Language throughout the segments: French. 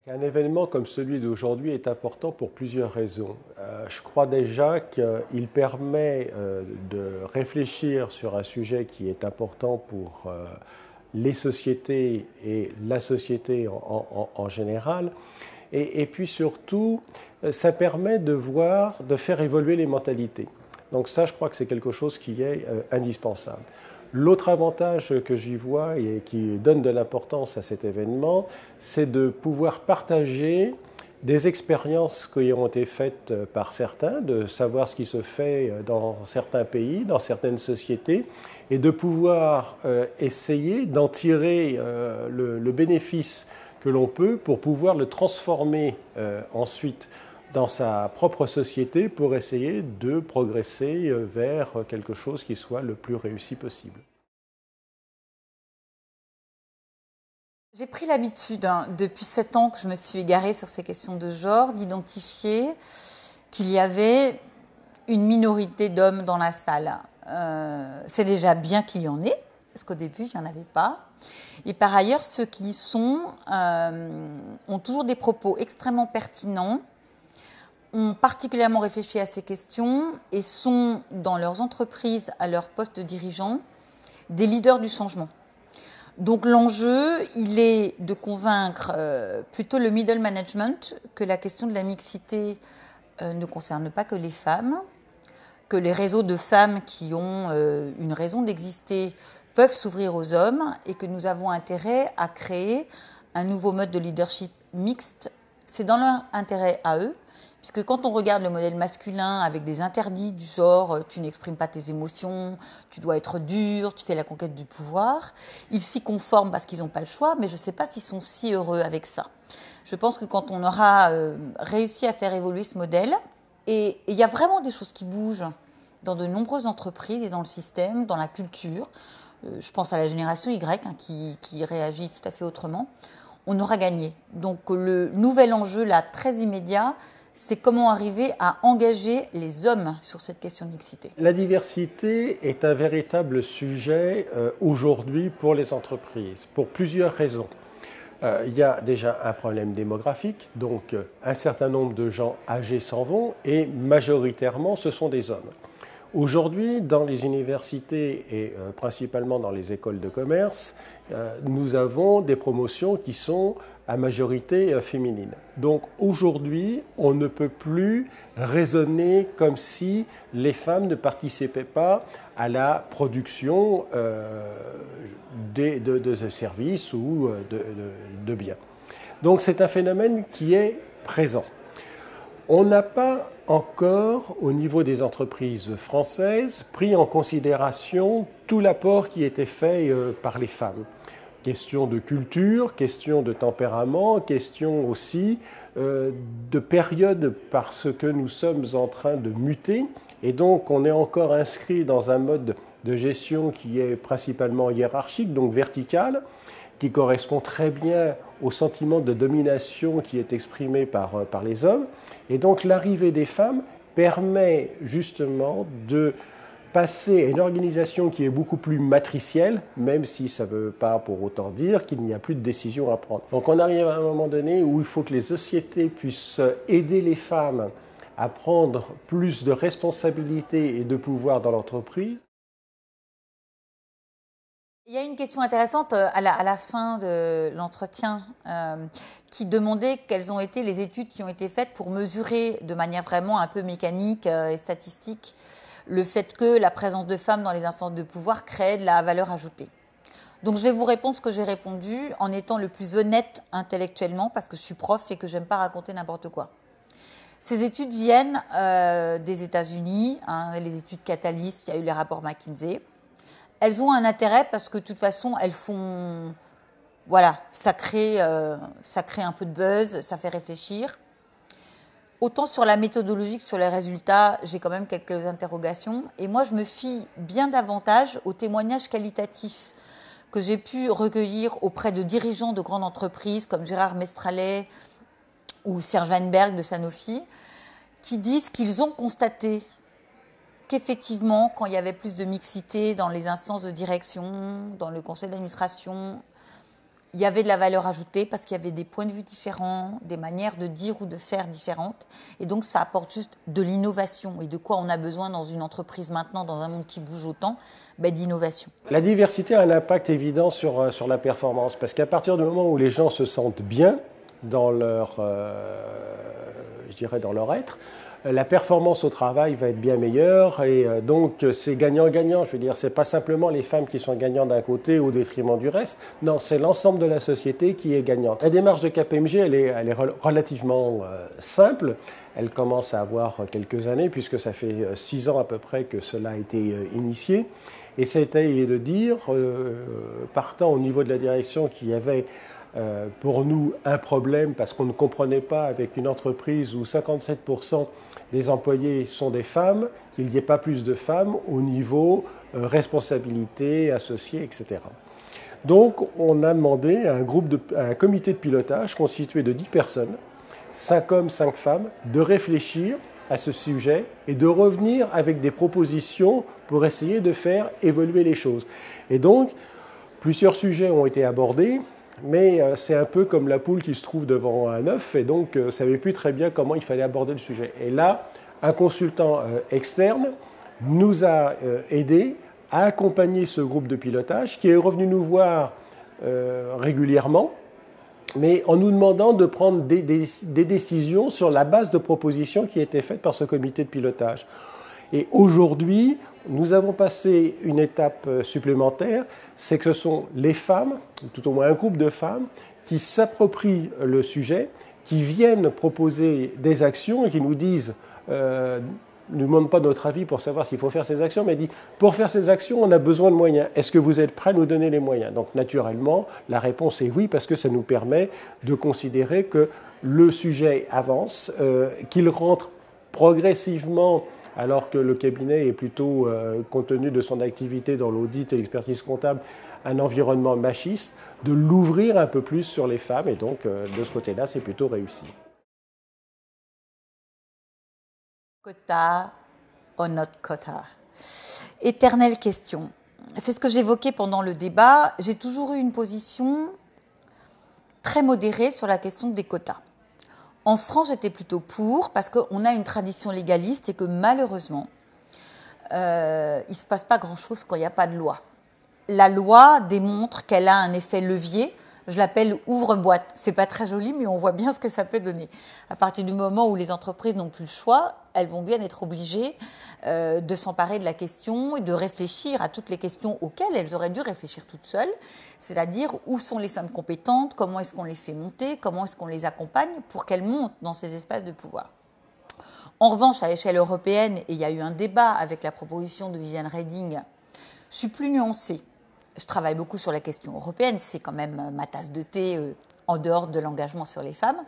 Un événement comme celui d'aujourd'hui est important pour plusieurs raisons. Je crois déjà qu'il permet de réfléchir sur un sujet qui est important pour les sociétés et la société en général. Et puis surtout, ça permet de voir, de faire évoluer les mentalités. Donc ça, je crois que c'est quelque chose qui est indispensable. L'autre avantage que j'y vois et qui donne de l'importance à cet événement, c'est de pouvoir partager des expériences qui ont été faites par certains, de savoir ce qui se fait dans certains pays, dans certaines sociétés, et de pouvoir essayer d'en tirer le bénéfice que l'on peut pour pouvoir le transformer ensuite dans sa propre société pour essayer de progresser vers quelque chose qui soit le plus réussi possible. J'ai pris l'habitude, depuis 7 ans que je me suis égarée sur ces questions de genre, d'identifier qu'il y avait une minorité d'hommes dans la salle. C'est déjà bien qu'il y en ait, parce qu'au début, il n'y en avait pas. Et par ailleurs, ceux qui y sont ont toujours des propos extrêmement pertinents, ont particulièrement réfléchi à ces questions et sont, dans leurs entreprises, à leur poste de dirigeant, des leaders du changement. Donc l'enjeu, il est de convaincre plutôt le middle management que la question de la mixité ne concerne pas que les femmes, que les réseaux de femmes qui ont une raison d'exister peuvent s'ouvrir aux hommes et que nous avons intérêt à créer un nouveau mode de leadership mixte. C'est dans leur intérêt à eux, puisque quand on regarde le modèle masculin avec des interdits du genre tu n'exprimes pas tes émotions, tu dois être dur, tu fais la conquête du pouvoir, ils s'y conforment parce qu'ils n'ont pas le choix, mais je ne sais pas s'ils sont si heureux avec ça. Je pense que quand on aura réussi à faire évoluer ce modèle, et il y a vraiment des choses qui bougent dans de nombreuses entreprises et dans le système, dans la culture, je pense à la génération Y qui réagit tout à fait autrement, on aura gagné. Donc le nouvel enjeu là, très immédiat, c'est comment arriver à engager les hommes sur cette question de mixité. La diversité est un véritable sujet aujourd'hui pour les entreprises, pour plusieurs raisons. Il y a déjà un problème démographique, donc un certain nombre de gens âgés s'en vont et majoritairement ce sont des hommes. Aujourd'hui, dans les universités et principalement dans les écoles de commerce, nous avons des promotions qui sont à majorité féminine. Donc aujourd'hui, on ne peut plus raisonner comme si les femmes ne participaient pas à la production de services ou de biens. Donc c'est un phénomène qui est présent. On n'a pas encore, au niveau des entreprises françaises, pris en considération tout l'apport qui était fait par les femmes. Question de culture, question de tempérament, question aussi de période parce que nous sommes en train de muter et donc on est encore inscrit dans un mode de gestion qui est principalement hiérarchique, donc vertical, qui correspond très bien au sentiment de domination qui est exprimé par les hommes. Et donc l'arrivée des femmes permet justement de passer à une organisation qui est beaucoup plus matricielle, même si ça ne veut pas pour autant dire qu'il n'y a plus de décision à prendre. Donc on arrive à un moment donné où il faut que les sociétés puissent aider les femmes à prendre plus de responsabilités et de pouvoir dans l'entreprise. Il y a une question intéressante à la fin de l'entretien qui demandait quelles ont été les études qui ont été faites pour mesurer de manière vraiment un peu mécanique et statistique le fait que la présence de femmes dans les instances de pouvoir crée de la valeur ajoutée. Donc je vais vous répondre ce que j'ai répondu en étant le plus honnête intellectuellement parce que je suis prof et que j'aime pas raconter n'importe quoi. Ces études viennent des États-Unis, les études Catalyst, il y a eu les rapports McKinsey. Elles ont un intérêt parce que de toute façon, elles font... Voilà, ça crée un peu de buzz, ça fait réfléchir. Autant sur la méthodologie que sur les résultats, j'ai quand même quelques interrogations. Et moi, je me fie bien davantage aux témoignages qualitatifs que j'ai pu recueillir auprès de dirigeants de grandes entreprises comme Gérard Mestralet ou Serge Weinberg de Sanofi, qui disent qu'ils ont constaté qu'effectivement, quand il y avait plus de mixité dans les instances de direction, dans le conseil d'administration, il y avait de la valeur ajoutée parce qu'il y avait des points de vue différents, des manières de dire ou de faire différentes. Et donc, ça apporte juste de l'innovation. Et de quoi on a besoin dans une entreprise maintenant, dans un monde qui bouge autant, d'innovation. La diversité a un impact évident sur la performance. Parce qu'à partir du moment où les gens se sentent bien dans leur, je dirais dans leur être, la performance au travail va être bien meilleure et donc c'est gagnant-gagnant. Je veux dire, c'est pas simplement les femmes qui sont gagnantes d'un côté au détriment du reste. Non, c'est l'ensemble de la société qui est gagnante. La démarche de KPMG, elle est relativement simple. Elle commence à avoir quelques années puisque ça fait 6 ans à peu près que cela a été initié. Et c'était de dire, partant au niveau de la direction, qu'il y avait pour nous un problème parce qu'on ne comprenait pas avec une entreprise où 57% des employés sont des femmes, qu'il n'y ait pas plus de femmes au niveau responsabilité, associés, etc. Donc on a demandé à un comité de pilotage constitué de 10 personnes, 5 hommes, 5 femmes, de réfléchir à ce sujet et de revenir avec des propositions pour essayer de faire évoluer les choses. Et donc, plusieurs sujets ont été abordés, mais c'est un peu comme la poule qui se trouve devant un œuf et donc ne savait plus très bien comment il fallait aborder le sujet. Et là, un consultant externe nous a aidés à accompagner ce groupe de pilotage qui est revenu nous voir régulièrement, mais en nous demandant de prendre des décisions sur la base de propositions qui étaient faites par ce comité de pilotage. Et aujourd'hui, nous avons passé une étape supplémentaire, c'est que ce sont les femmes, tout au moins un groupe de femmes, qui s'approprient le sujet, qui viennent proposer des actions et qui nous disent, ne demandent pas notre avis pour savoir s'il faut faire ces actions, mais dit, pour faire ces actions, on a besoin de moyens. Est-ce que vous êtes prêts à nous donner les moyens? Donc naturellement, la réponse est oui, parce que ça nous permet de considérer que le sujet avance, qu'il rentre progressivement, alors que le cabinet est plutôt, compte tenu de son activité dans l'audit et l'expertise comptable, un environnement machiste, de l'ouvrir un peu plus sur les femmes. Et donc, de ce côté-là, c'est plutôt réussi. Quota or not quota. Éternelle question. C'est ce que j'évoquais pendant le débat. J'ai toujours eu une position très modérée sur la question des quotas. En France, j'étais plutôt pour, parce qu'on a une tradition légaliste et que malheureusement, il ne se passe pas grand-chose quand il n'y a pas de loi. La loi démontre qu'elle a un effet levier. Je l'appelle ouvre-boîte. C'est pas très joli, mais on voit bien ce que ça peut donner. À partir du moment où les entreprises n'ont plus le choix, elles vont bien être obligées de s'emparer de la question et de réfléchir à toutes les questions auxquelles elles auraient dû réfléchir toutes seules. C'est-à-dire où sont les femmes compétentes, comment est-ce qu'on les fait monter, comment est-ce qu'on les accompagne pour qu'elles montent dans ces espaces de pouvoir. En revanche, à l'échelle européenne, et il y a eu un débat avec la proposition de Viviane Reding, je suis plus nuancée. Je travaille beaucoup sur la question européenne, c'est quand même ma tasse de thé en dehors de l'engagement sur les femmes.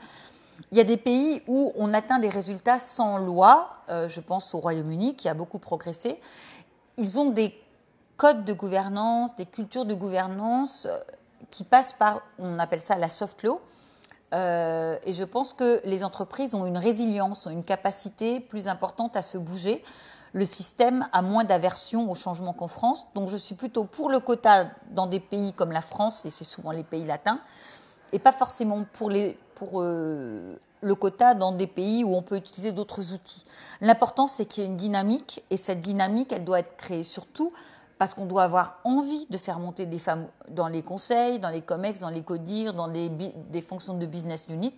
Il y a des pays où on atteint des résultats sans loi, je pense au Royaume-Uni qui a beaucoup progressé. Ils ont des codes de gouvernance, des cultures de gouvernance qui passent par, on appelle ça la soft law. Et je pense que les entreprises ont une résilience, ont une capacité plus importante à se bouger. Le système a moins d'aversion au changement qu'en France. Donc je suis plutôt pour le quota dans des pays comme la France, et c'est souvent les pays latins, et pas forcément pour le quota dans des pays où on peut utiliser d'autres outils. L'important, c'est qu'il y ait une dynamique, et cette dynamique, elle doit être créée surtout parce qu'on doit avoir envie de faire monter des femmes dans les conseils, dans les COMEX, dans les CODIR, dans des fonctions de business unit,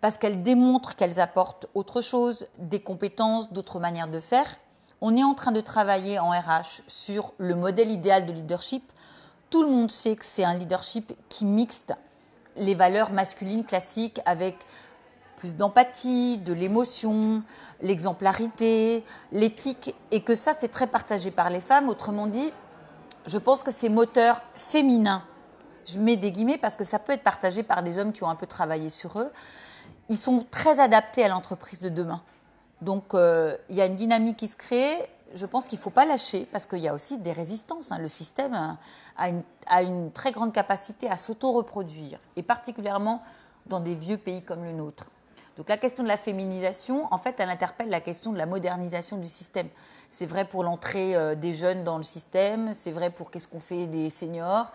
parce qu'elles démontrent qu'elles apportent autre chose, des compétences, d'autres manières de faire. On est en train de travailler en RH sur le modèle idéal de leadership. Tout le monde sait que c'est un leadership qui mixte les valeurs masculines classiques avec plus d'empathie, de l'émotion, l'exemplarité, l'éthique, et que ça, c'est très partagé par les femmes. Autrement dit, je pense que ces moteurs féminins, je mets des guillemets parce que ça peut être partagé par des hommes qui ont un peu travaillé sur eux, ils sont très adaptés à l'entreprise de demain. Donc, il y a une dynamique qui se crée. Je pense qu'il ne faut pas lâcher parce qu'il y a aussi des résistances. Le système a une très grande capacité à s'auto-reproduire, et particulièrement dans des vieux pays comme le nôtre. Donc, la question de la féminisation, en fait, elle interpelle la question de la modernisation du système. c'est vrai pour l'entrée des jeunes dans le système, c'est vrai pour qu'est-ce qu'on fait des seniors,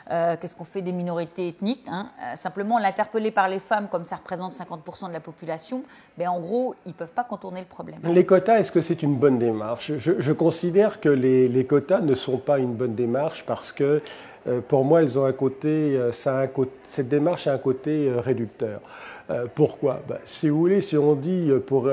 qu'est-ce qu'on fait des minorités ethniques. Hein. Simplement, l'interpeller par les femmes, comme ça représente 50% de la population, ben, en gros, ils ne peuvent pas contourner le problème. Les quotas, est-ce que c'est une bonne démarche ? Je considère que les quotas ne sont pas une bonne démarche parce que, pour moi, elles ont un côté, cette démarche a un côté réducteur. Pourquoi ? Si vous voulez, si on dit pour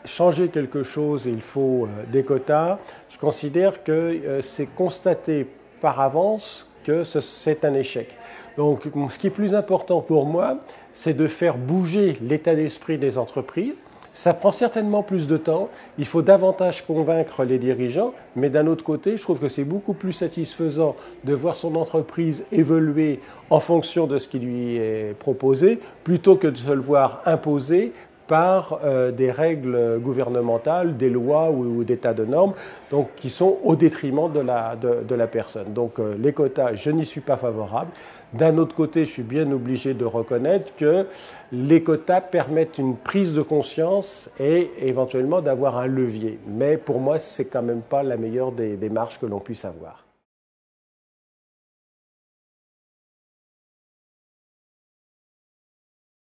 changer quelque chose, il faut des quotas, je considère que c'est constaté par avance que c'est un échec. Donc, ce qui est plus important pour moi, c'est de faire bouger l'état d'esprit des entreprises. Ça prend certainement plus de temps, il faut davantage convaincre les dirigeants, mais d'un autre côté, je trouve que c'est beaucoup plus satisfaisant de voir son entreprise évoluer en fonction de ce qui lui est proposé, plutôt que de se le voir imposer par des règles gouvernementales, des lois ou des tas de normes, donc, qui sont au détriment de la personne. Donc les quotas, je n'y suis pas favorable. D'un autre côté, je suis bien obligé de reconnaître que les quotas permettent une prise de conscience et éventuellement d'avoir un levier. Mais pour moi, ce n'est quand même pas la meilleure des démarches que l'on puisse avoir.